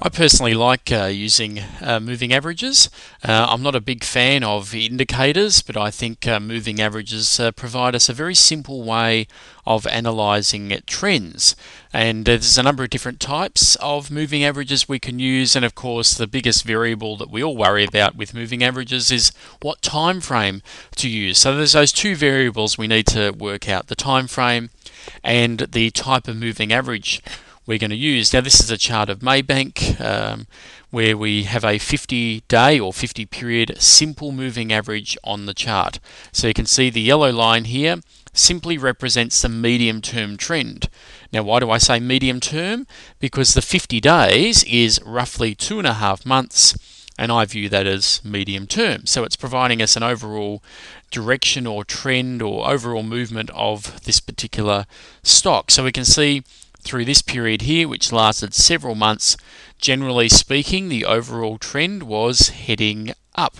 I personally like using moving averages. I'm not a big fan of indicators, but I think moving averages provide us a very simple way of analysing trends. And there's a number of different types of moving averages we can use, and of course the biggest variable that we all worry about with moving averages is what time frame to use. So there's those two variables we need to work out, the time frame and the type of moving average we're going to use. Now this is a chart of Maybank where we have a 50-day or 50-period simple moving average on the chart. So you can see the yellow line here simply represents the medium-term trend. Now why do I say medium term? Because the 50 days is roughly 2.5 months, and I view that as medium term. So it's providing us an overall direction or trend or overall movement of this particular stock. So we can see through this period here, which lasted several months, generally speaking, the overall trend was heading up.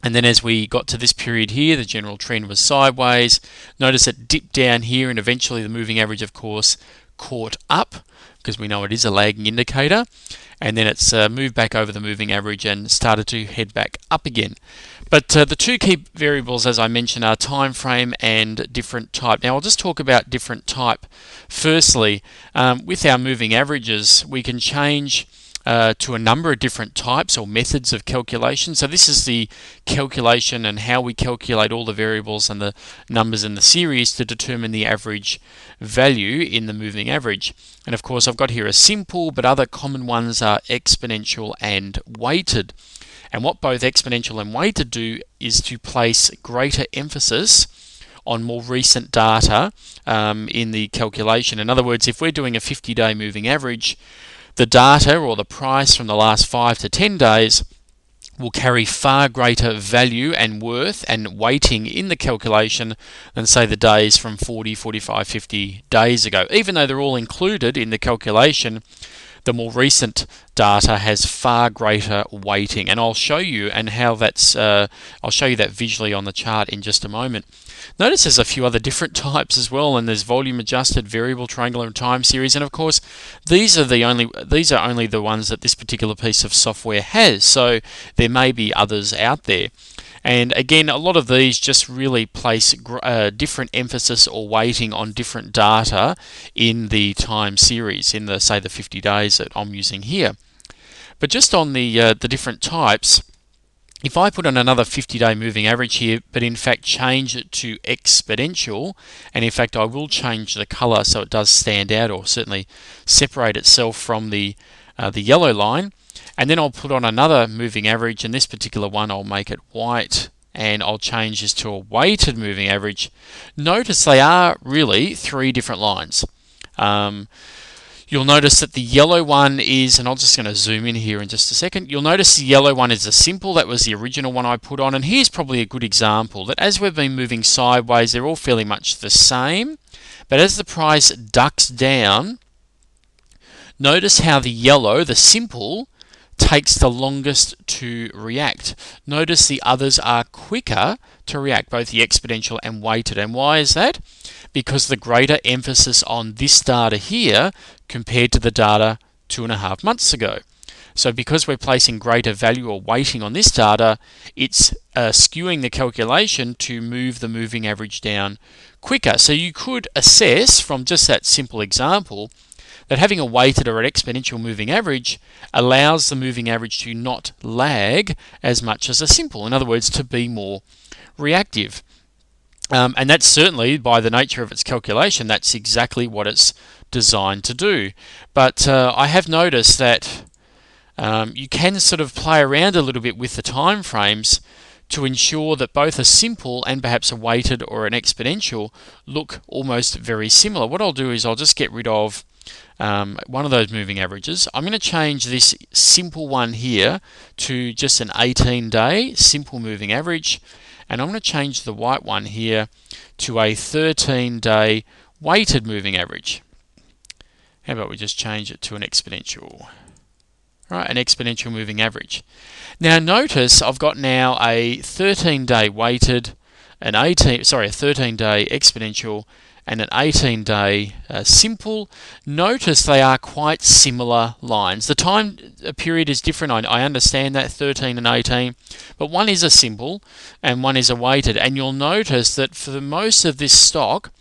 And then as we got to this period here, the general trend was sideways. Notice it dipped down here, and eventually the moving average, of course, caught up, because we know it is a lagging indicator. And then it's moved back over the moving average and started to head back up again. But the two key variables, as I mentioned, are time frame and different type. Now I'll just talk about different type. Firstly, with our moving averages, we can change to a number of different types or methods of calculation. So this is the calculation and how we calculate all the variables and the numbers in the series to determine the average value in the moving average. And of course I've got here a simple, but other common ones are exponential and weighted. And what both exponential and weighted do is to place greater emphasis on more recent data in the calculation. In other words, if we're doing a 50-day moving average, the data or the price from the last 5 to 10 days will carry far greater value and worth and weighting in the calculation than, say, the days from 40, 45, 50 days ago. Even though they're all included in the calculation, the more recent data has far greater weighting, and I'll show you how that's. I'll show you that visually on the chart in just a moment. Notice there's a few other different types as well, and there's volume adjusted, variable, triangular, and time series. And of course, these are only the ones that this particular piece of software has. So there may be others out there. And again, a lot of these just really place different emphasis or weighting on different data in the time series, in the, say, the 50 days that I'm using here. But just on the different types, if I put on another 50-day moving average here, but in fact change it to exponential, and in fact I will change the color so it does stand out, or certainly separate itself from the yellow line, and then I'll put on another moving average, and this particular one I'll make it white, and I'll change this to a weighted moving average. Notice they are really three different lines. You'll notice that the yellow one is, and I'm just going to zoom in here in just a second, you'll notice the yellow one is a simple. That was the original one I put on, and here's probably a good example that as we've been moving sideways, they're all fairly much the same, but as the price ducks down, notice how the yellow, the simple, takes the longest to react. Notice the others are quicker to react, both the exponential and weighted. And why is that? Because the greater emphasis on this data here compared to the data 2.5 months ago. So because we're placing greater value or weighting on this data, it's skewing the calculation to move the moving average down quicker. So you could assess from just that simple example that having a weighted or an exponential moving average allows the moving average to not lag as much as a simple. In other words, to be more reactive. And that's certainly, by the nature of its calculation, that's exactly what it's designed to do. But I have noticed that you can sort of play around a little bit with the time frames to ensure that both a simple and perhaps a weighted or an exponential look almost very similar. What I'll do is I'll just get rid of one of those moving averages. I'm going to change this simple one here to just an 18-day simple moving average, and I'm going to change the white one here to a 13-day weighted moving average. How about we just change it to an exponential? Right, an exponential moving average. Now notice I've got now a 13-day weighted, a 13-day exponential and an 18-day simple, notice they are quite similar lines. The time period is different. I understand that, 13 and 18, but one is a simple and one is a weighted, and you'll notice that for most of this stock,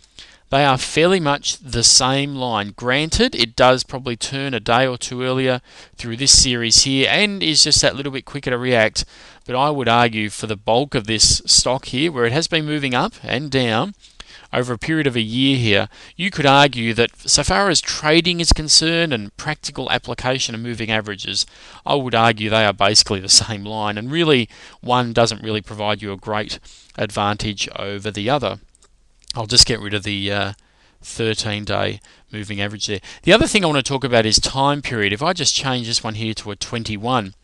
they are fairly much the same line. Granted, it does probably turn a day or two earlier through this series here and is just that little bit quicker to react, but I would argue for the bulk of this stock here, where it has been moving up and down over a period of a year here, you could argue that so far as trading is concerned and practical application of moving averages, I would argue they are basically the same line, and really one doesn't really provide you a great advantage over the other. I'll just get rid of the 13-day moving average there. The other thing I want to talk about is time period. If I just change this one here to a 21.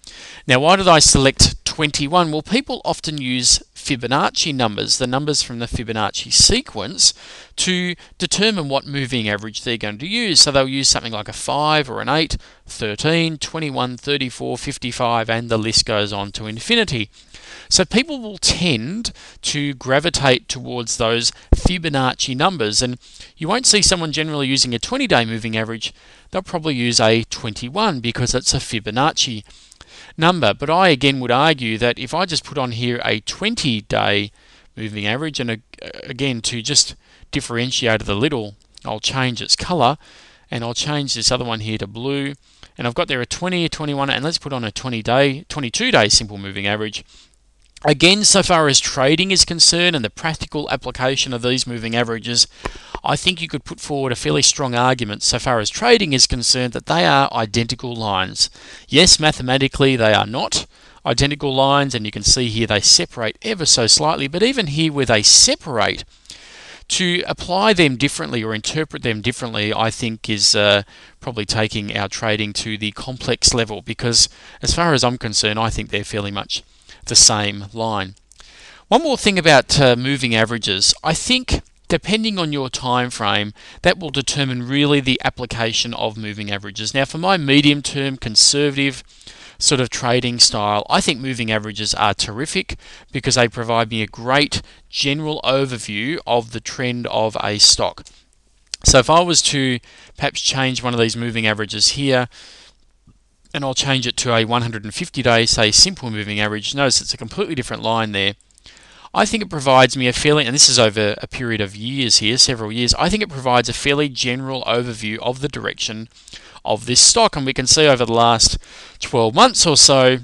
Now, why did I select 21? Well, people often use Fibonacci numbers, the numbers from the Fibonacci sequence, to determine what moving average they're going to use. So they'll use something like a 5 or an 8, 13, 21, 34, 55, and the list goes on to infinity. So people will tend to gravitate towards those Fibonacci numbers, and you won't see someone generally using a 20-day moving average. They'll probably use a 21 because it's a Fibonacci number. But I again would argue that if I just put on here a 20-day moving average, and again to just differentiate it a little, I'll change its color and I'll change this other one here to blue, and I've got there a 20, a 21, and let's put on a 22-day simple moving average. Again, so far as trading is concerned and the practical application of these moving averages, I think you could put forward a fairly strong argument so far as trading is concerned that they are identical lines. Yes, mathematically they are not identical lines, and you can see here they separate ever so slightly, but even here where they separate, to apply them differently or interpret them differently, I think is probably taking our trading to the complex level, because as far as I'm concerned, I think they're fairly much the same line. One more thing about moving averages. I think depending on your time frame, that will determine really the application of moving averages. Now, for my medium-term conservative sort of trading style, I think moving averages are terrific because they provide me a great general overview of the trend of a stock. So if I was to perhaps change one of these moving averages here, and I'll change it to a 150-day, say, simple moving average. Notice it's a completely different line there. I think it provides me a fairly, and this is over a period of years here, several years, I think it provides a fairly general overview of the direction of this stock. And we can see over the last 12 months or so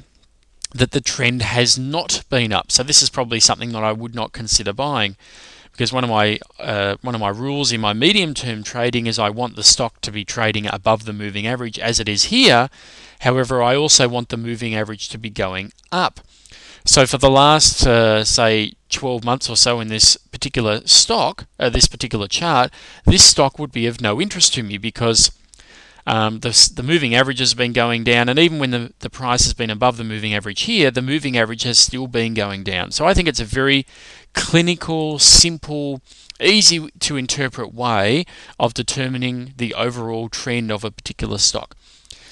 that the trend has not been up. So this is probably something that I would not consider buying, because one of my rules in my medium-term trading is I want the stock to be trading above the moving average as it is here. However, I also want the moving average to be going up. So for the last, say, 12 months or so in this particular stock, this particular chart, this stock would be of no interest to me because the moving average has been going down, and even when the price has been above the moving average here, the moving average has still been going down. So I think it's a very clinical, simple, easy to interpret way of determining the overall trend of a particular stock.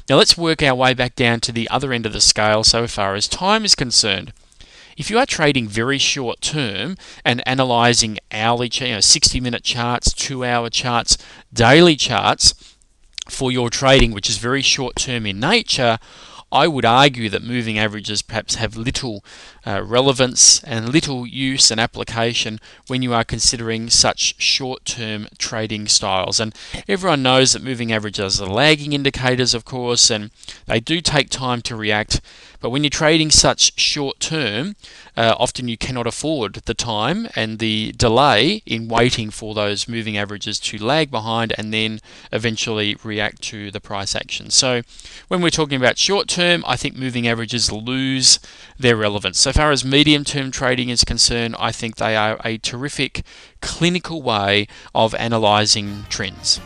Now let's work our way back down to the other end of the scale so far as time is concerned. If you are trading very short term and analysing hourly, 60-minute charts, 2-hour charts, daily charts for your trading, which is very short term in nature, I would argue that moving averages perhaps have little relevance and little use and application when you are considering such short-term trading styles. And everyone knows that moving averages are lagging indicators, of course, and they do take time to react. But when you're trading such short-term, often you cannot afford the time and the delay in waiting for those moving averages to lag behind and then eventually react to the price action. So when we're talking about short-term, I think moving averages lose their relevance. So far as medium-term trading is concerned, I think they are a terrific clinical way of analysing trends.